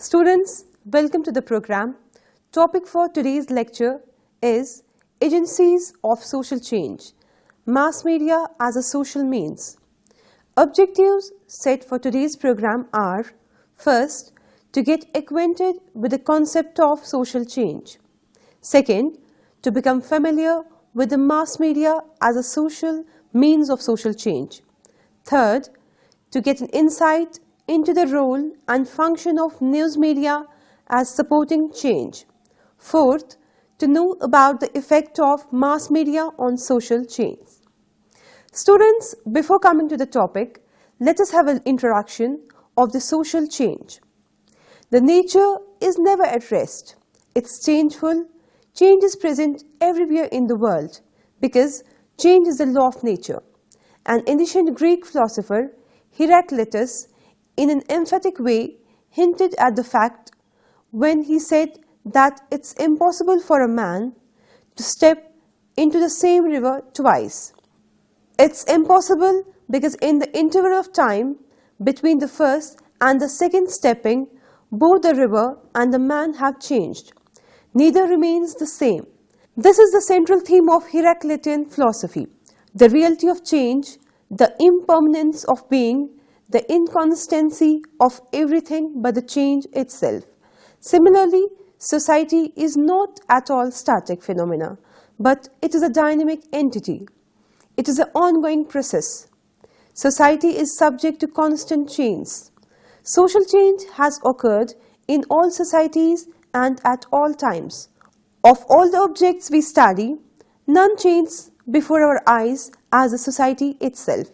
Students, welcome to the program. Topic for today's lecture is Agencies of Social Change, Mass Media as a Social Means. Objectives set for today's program are: first, to get acquainted with the concept of social change. Second, to become familiar with the mass media as a social means of social change. Third, to get an insight into the role and function of news media as supporting change. Fourth, to know about the effect of mass media on social change. Students, before coming to the topic, let us have an introduction of the social change. The nature is never at rest. It's changeful. Change is present everywhere in the world because change is the law of nature. An ancient Greek philosopher, Heraclitus, in an emphatic way, hinted at the fact when he said that it's impossible for a man to step into the same river twice. It's impossible because in the interval of time between the first and the second stepping, both the river and the man have changed. Neither remains the same. This is the central theme of Heraclitean philosophy: the reality of change, the impermanence of being, the inconstancy of everything but the change itself. Similarly, society is not at all static phenomena, but it is a dynamic entity. It is an ongoing process. Society is subject to constant change. Social change has occurred in all societies and at all times. Of all the objects we study, none changes before our eyes as the society itself.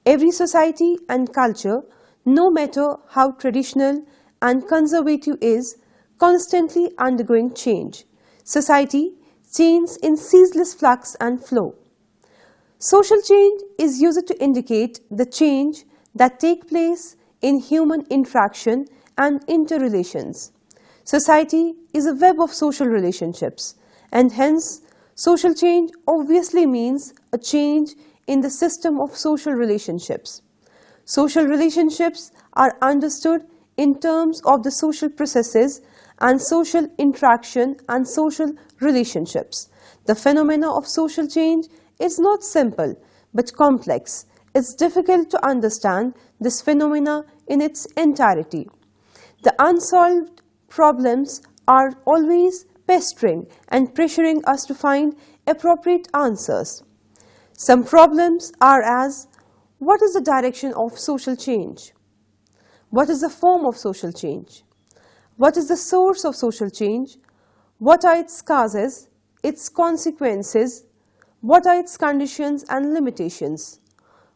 Every society and culture, no matter how traditional and conservative, is constantly undergoing change. Society changes in ceaseless flux and flow. Social change is used to indicate the change that takes place in human interaction and interrelations. Society is a web of social relationships, and hence social change obviously means a change in the system of social relationships. Social relationships are understood in terms of the social processes and social interaction and social relationships. The phenomena of social change is not simple but complex. It's difficult to understand this phenomena in its entirety. The unsolved problems are always pestering and pressuring us to find appropriate answers. Some problems are as: what is the direction of social change? What is the form of social change? What is the source of social change? What are its causes, its consequences? What are its conditions and limitations?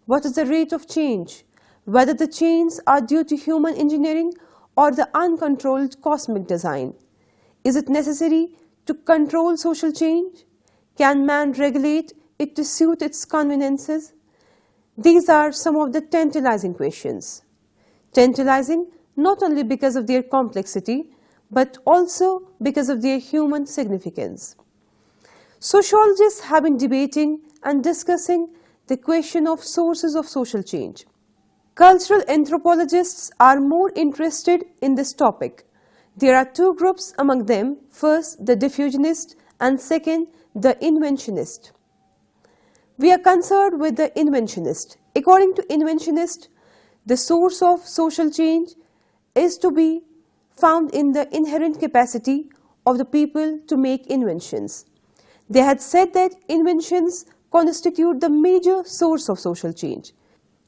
What is the rate of change? Whether the changes are due to human engineering or the uncontrolled cosmic design. Is it necessary to control social change? Can man regulate it to suit its conveniences? These are some of the tantalizing questions. Tantalizing not only because of their complexity, but also because of their human significance. Sociologists have been debating and discussing the question of sources of social change. Cultural anthropologists are more interested in this topic. There are two groups among them: first, the diffusionist, and second, the inventionist. We are concerned with the inventionist. According to inventionist, the source of social change is to be found in the inherent capacity of the people to make inventions. They had said that inventions constitute the major source of social change.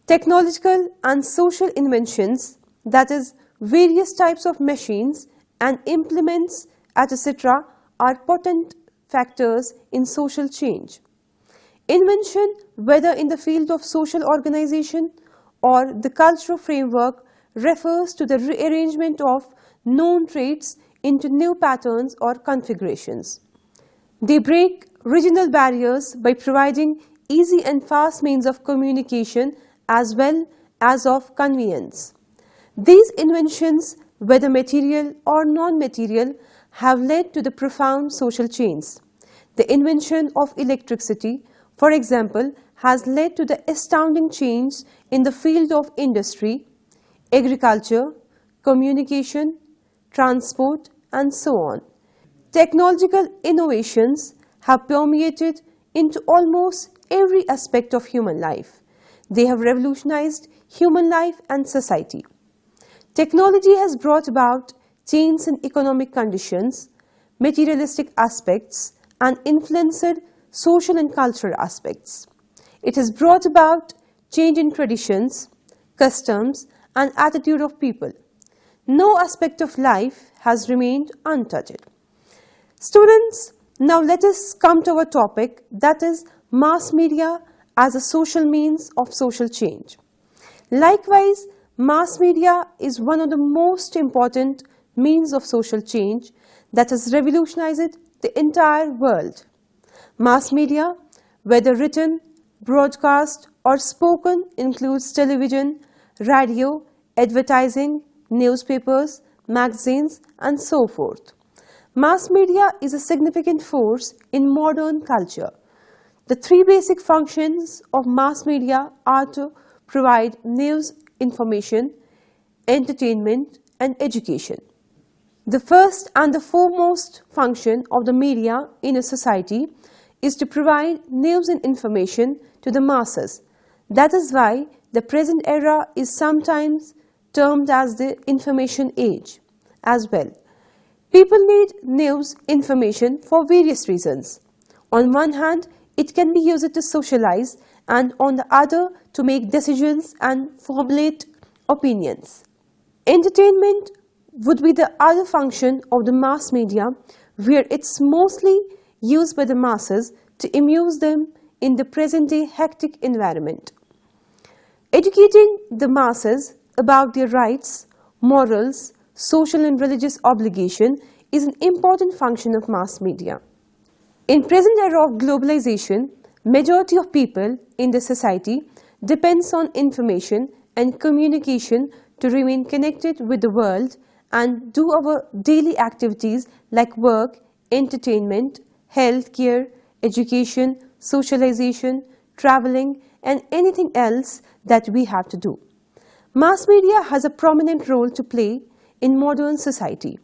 Technological and social inventions, that is, various types of machines and implements, etc., are potent factors in social change. Invention, whether in the field of social organization or the cultural framework, refers to the rearrangement of known traits into new patterns or configurations. They break regional barriers by providing easy and fast means of communication as well as of convenience. These inventions, whether material or non-material, have led to the profound social change. The invention of electricity, for example, has led to the astounding change in the field of industry, agriculture, communication, transport, and so on. Technological innovations have permeated into almost every aspect of human life. They have revolutionized human life and society. Technology has brought about change in economic conditions, materialistic aspects, and influenced social and cultural aspects. It has brought about change in traditions, customs, and attitude of people. No aspect of life has remained untouched. Students, now let us come to our topic, that is mass media as a social means of social change. Likewise, mass media is one of the most important means of social change that has revolutionized the entire world. Mass media, whether written, broadcast, or spoken, includes television, radio, advertising, newspapers, magazines, and so forth. Mass media is a significant force in modern culture. The three basic functions of mass media are to provide news, information, entertainment, and education. The first and the foremost function of the media in a society is to provide news and information to the masses. That is why the present era is sometimes termed as the information age as well. People need news information for various reasons. On one hand, it can be used to socialize, and on the other, to make decisions and formulate opinions. Entertainment would be the other function of the mass media, where it's mostly used by the masses to amuse them in the present-day hectic environment. Educating the masses about their rights, morals, social and religious obligation is an important function of mass media. In present era of globalization, majority of people in the society depends on information and communication to remain connected with the world and do our daily activities like work, entertainment, healthcare, education, socialization, traveling, and anything else that we have to do. Mass media has a prominent role to play in modern society.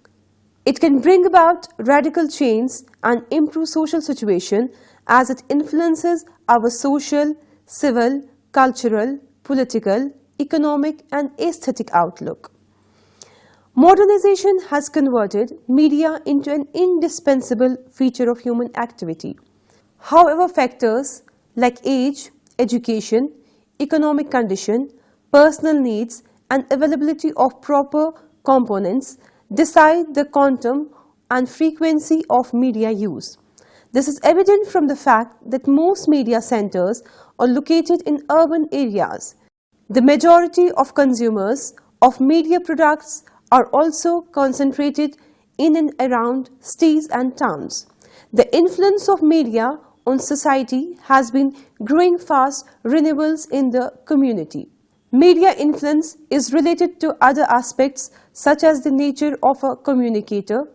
It can bring about radical change and improve social situation as it influences our social, civil, cultural, political, economic, and aesthetic outlook. Modernization has converted media into an indispensable feature of human activity. However, factors like age, education, economic condition, personal needs, and availability of proper components decide the quantum and frequency of media use. This is evident from the fact that most media centers are located in urban areas. The majority of consumers of media products are also concentrated in and around cities and towns. The influence of media on society has been growing fast renewables in the community. Media influence is related to other aspects such as the nature of a communicator,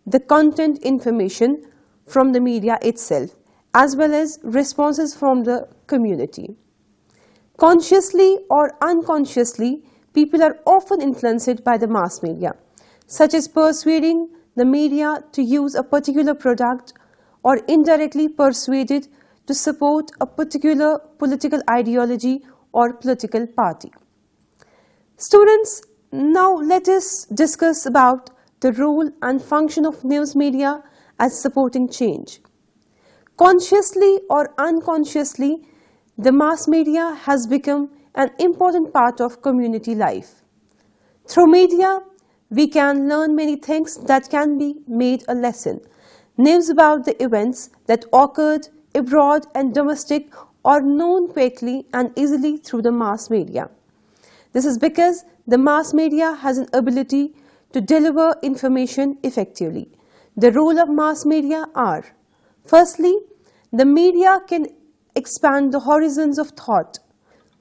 the content information from the media itself, as well as responses from the community. Consciously or unconsciously, people are often influenced by the mass media, such as persuading the media to use a particular product or indirectly persuaded to support a particular political ideology or political party. Students, now let us discuss about the role and function of news media as supporting change. Consciously or unconsciously, the mass media has become an important part of community life. Through media, we can learn many things that can be made a lesson. News about the events that occurred abroad and domestic are known quickly and easily through the mass media. This is because the mass media has an ability to deliver information effectively. The role of mass media are: firstly, the media can expand the horizons of thought.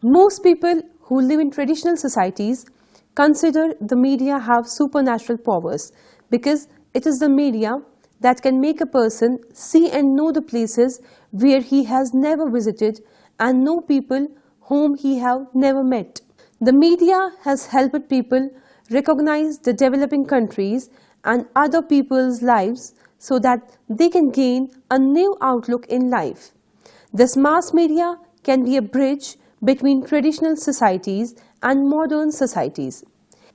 Most people who live in traditional societies consider the media have supernatural powers because it is the media that can make a person see and know the places where he has never visited and know people whom he have never met. The media has helped people recognize the developing countries and other people's lives so that they can gain a new outlook in life. This mass media can be a bridge between traditional societies and modern societies.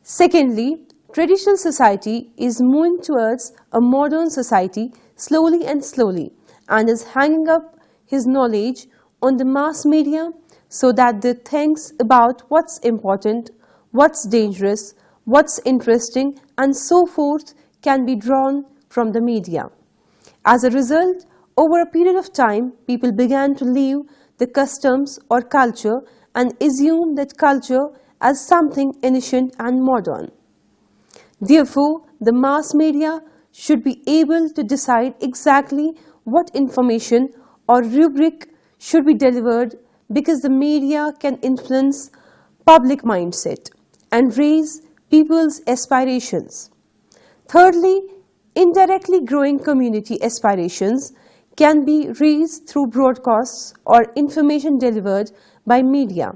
Secondly, traditional society is moving towards a modern society slowly and is hanging up his knowledge on the mass media so that the things about what's important, what's dangerous, what's interesting and so forth can be drawn from the media. As a result, over a period of time, people began to leave the customs or culture and assume that culture as something ancient and modern. Therefore, the mass media should be able to decide exactly what information or rubric should be delivered because the media can influence public mindset and raise people's aspirations. Thirdly, indirectly growing community aspirations can be raised through broadcasts or information delivered by media.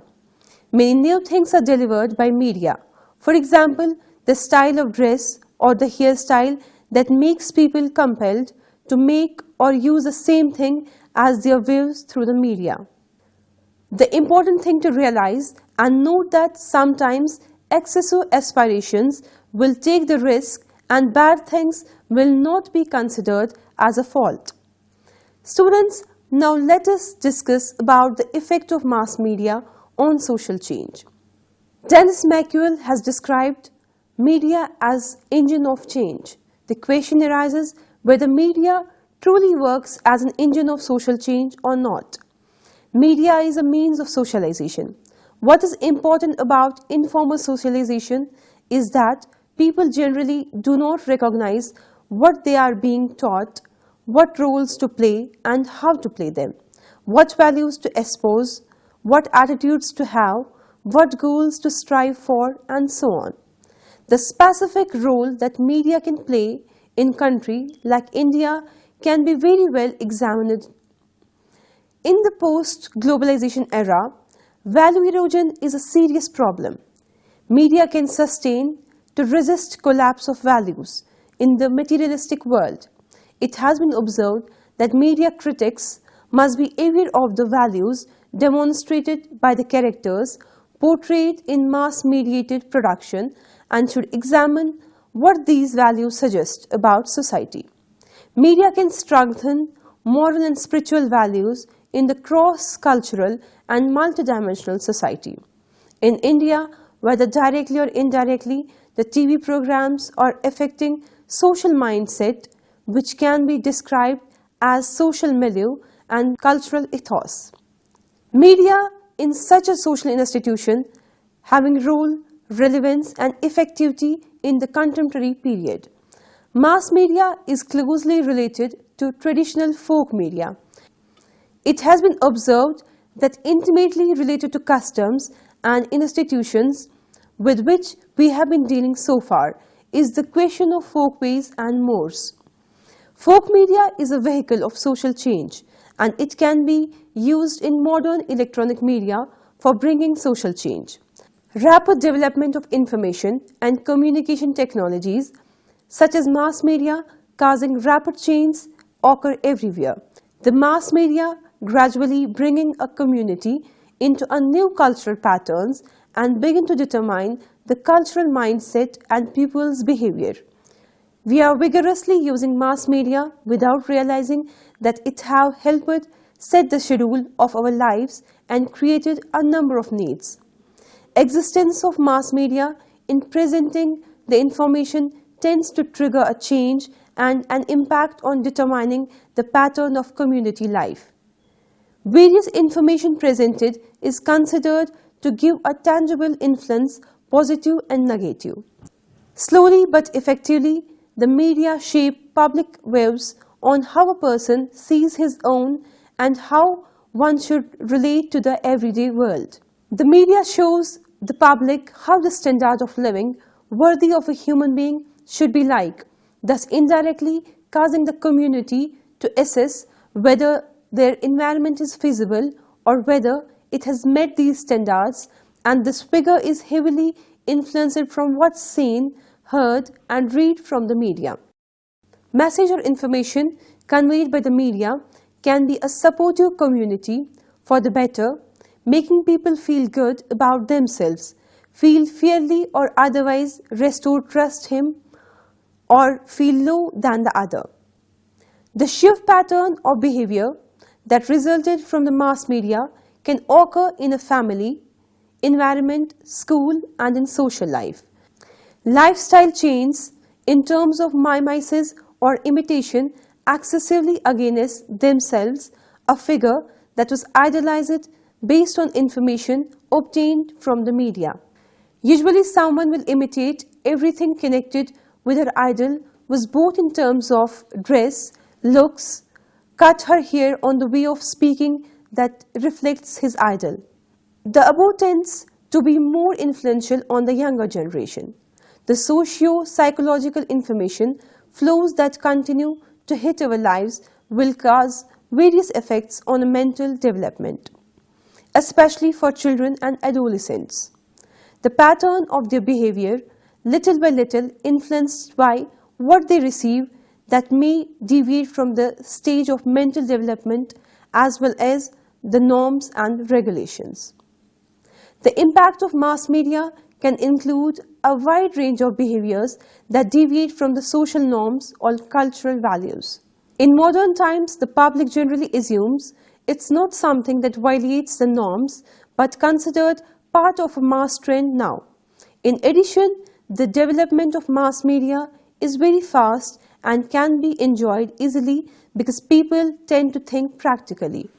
Many new things are delivered by media. For example, the style of dress or the hairstyle that makes people compelled to make or use the same thing as their views through the media. The important thing to realize and note that sometimes excessive aspirations will take the risk and bad things will not be considered as a fault. Students, now let us discuss about the effect of mass media on social change. Dennis McEwell has described media as engine of change. The question arises whether media truly works as an engine of social change or not. Media is a means of socialization. What is important about informal socialization is that people generally do not recognize what they are being taught, what roles to play and how to play them, what values to espouse, what attitudes to have, what goals to strive for, and so on. The specific role that media can play in country like India can be very well examined. In the post-globalization era, value erosion is a serious problem. Media can sustain to resist collapse of values in the materialistic world. It has been observed that media critics must be aware of the values demonstrated by the characters portrayed in mass-mediated production and should examine what these values suggest about society. Media can strengthen moral and spiritual values in the cross-cultural and multidimensional society. In India, whether directly or indirectly, the TV programs are affecting social mindset, which can be described as social milieu and cultural ethos. Media in such a social institution having role, relevance and effectivity in the contemporary period. Mass media is closely related to traditional folk media. It has been observed that intimately related to customs and institutions with which we have been dealing so far is the question of folkways and mores. Folk media is a vehicle of social change and it can be used in modern electronic media for bringing social change. Rapid development of information and communication technologies such as mass media causing rapid change occur everywhere. The mass media gradually bringing a community into a new cultural patterns and begin to determine the cultural mindset and people's behavior. We are vigorously using mass media without realizing that it have helped set the schedule of our lives and created a number of needs. Existence of mass media in presenting the information tends to trigger a change and an impact on determining the pattern of community life. Various information presented is considered to give a tangible influence, positive and negative. Slowly but effectively, the media shape public views on how a person sees his own and how one should relate to the everyday world. The media shows the public how the standard of living worthy of a human being should be like, thus indirectly causing the community to assess whether their environment is feasible or whether it has met these standards, and this figure is heavily influenced from what's seen, heard, and read from the media. Message or information conveyed by the media can be a supportive community for the better, making people feel good about themselves, feel fairly or otherwise restore trust him, or feel low than the other. The shift pattern of behavior that resulted from the mass media can occur in a family, environment, school, and in social life. Lifestyle changes in terms of mimesis or imitation excessively against themselves, a figure that was idolized based on information obtained from the media. Usually someone will imitate everything connected with her idol, was both in terms of dress, looks, cut her hair on the way of speaking that reflects his idol. The above tends to be more influential on the younger generation. The socio-psychological information flows that continue to hit our lives will cause various effects on mental development, especially for children and adolescents. The pattern of their behavior, little by little influenced by what they receive, that may deviate from the stage of mental development as well as the norms and regulations. The impact of mass media can include a wide range of behaviors that deviate from the social norms or cultural values. In modern times, the public generally assumes it's not something that violates the norms, but considered part of a mass trend now. In addition, the development of mass media is very fast and can be enjoyed easily because people tend to think practically.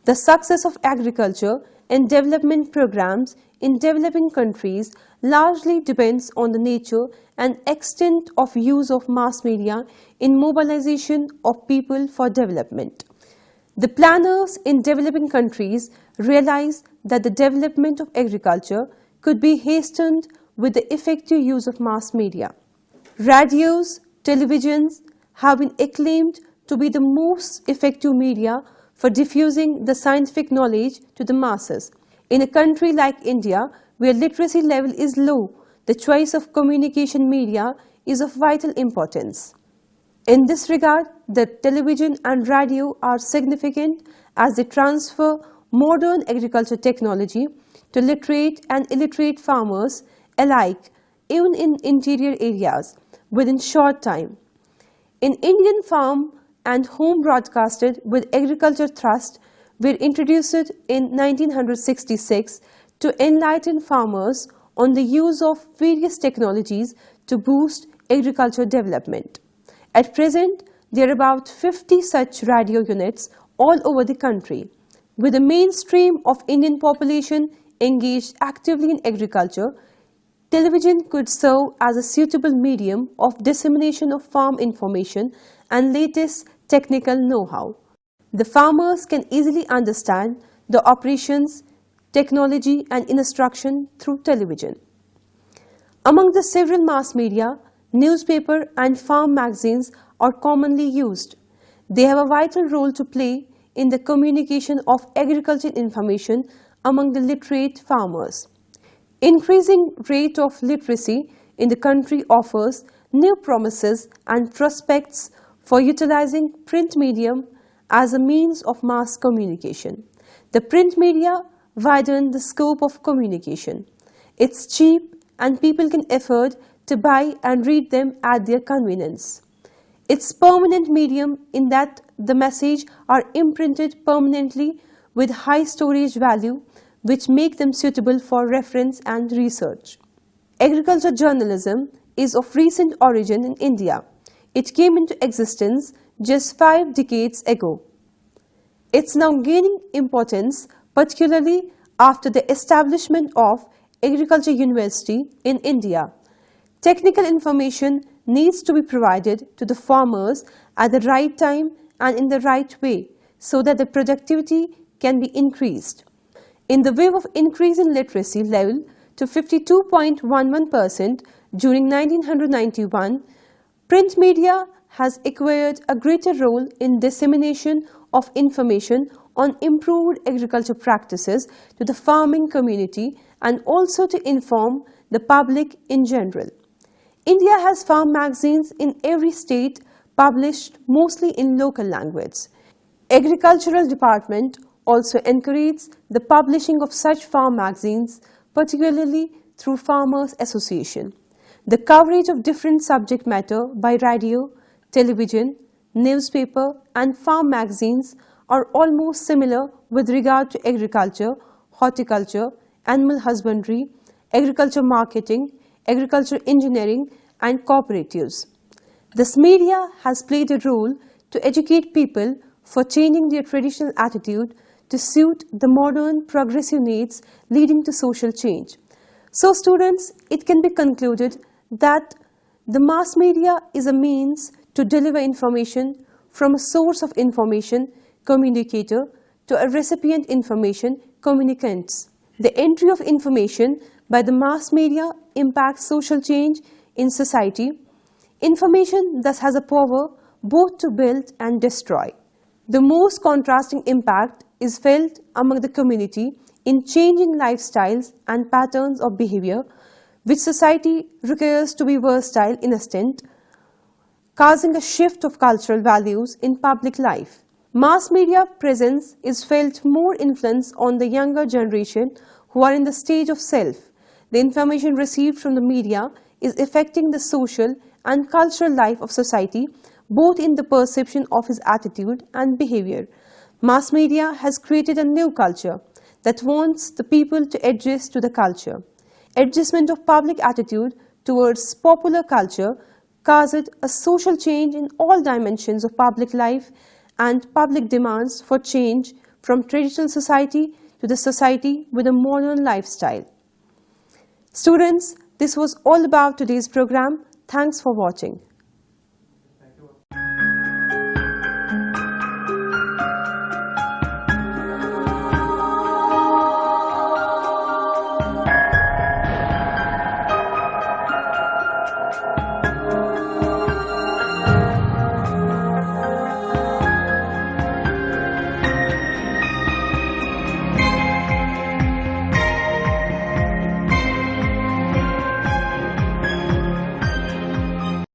The success of agriculture and development programs in developing countries largely depends on the nature and extent of use of mass media in mobilization of people for development. The planners in developing countries realize that the development of agriculture could be hastened with the effective use of mass media. Radios, televisions have been acclaimed to be the most effective media for diffusing the scientific knowledge to the masses. In a country like India, where literacy level is low, the choice of communication media is of vital importance. In this regard, the television and radio are significant as they transfer modern agriculture technology to literate and illiterate farmers alike, even in interior areas, within short time. In Indian farm and home broadcasted with agriculture thrust were introduced in 1966 to enlighten farmers on the use of various technologies to boost agriculture development. At present, there are about 50 such radio units all over the country. With the mainstream of Indian population engaged actively in agriculture, television could serve as a suitable medium of dissemination of farm information and latest technical know-how. The farmers can easily understand the operations, technology and instruction through television. Among the several mass media, newspaper and farm magazines are commonly used. They have a vital role to play in the communication of agricultural information among the literate farmers. Increasing rate of literacy in the country offers new promises and prospects for utilizing print medium as a means of mass communication. The print media widen the scope of communication. It's cheap and people can afford to buy and read them at their convenience. It's permanent medium in that the message are imprinted permanently with high storage value, which make them suitable for reference and research. Agriculture journalism is of recent origin in India. It came into existence just 5 decades ago. It's now gaining importance, particularly after the establishment of Agriculture University in India. Technical information needs to be provided to the farmers at the right time and in the right way so that the productivity can be increased. In the wave of increase in literacy level to 52.11% during 1991, print media has acquired a greater role in dissemination of information on improved agriculture practices to the farming community and also to inform the public in general. India has farm magazines in every state published mostly in local language. Agricultural Department also encourages the publishing of such farm magazines, particularly through Farmers Association. The coverage of different subject matter by radio, television, newspaper and farm magazines are almost similar with regard to agriculture, horticulture, animal husbandry, agriculture marketing, agriculture engineering and cooperatives. This media has played a role to educate people for changing their traditional attitude to suit the modern progressive needs leading to social change. So students, it can be concluded that the mass media is a means to deliver information from a source of information, communicator, to a recipient information, communicants. The entry of information by the mass media impacts social change in society. Information thus has a power both to build and destroy. The most contrasting impact is felt among the community in changing lifestyles and patterns of behavior, which society requires to be versatile in extent, causing a shift of cultural values in public life. Mass media presence is felt more influence on the younger generation who are in the stage of self. The information received from the media is affecting the social and cultural life of society, both in the perception of his attitude and behavior. Mass media has created a new culture that wants the people to adjust to the culture. Adjustment of public attitude towards popular culture caused a social change in all dimensions of public life and public demands for change from traditional society to the society with a modern lifestyle. Students, this was all about today's program. Thanks for watching.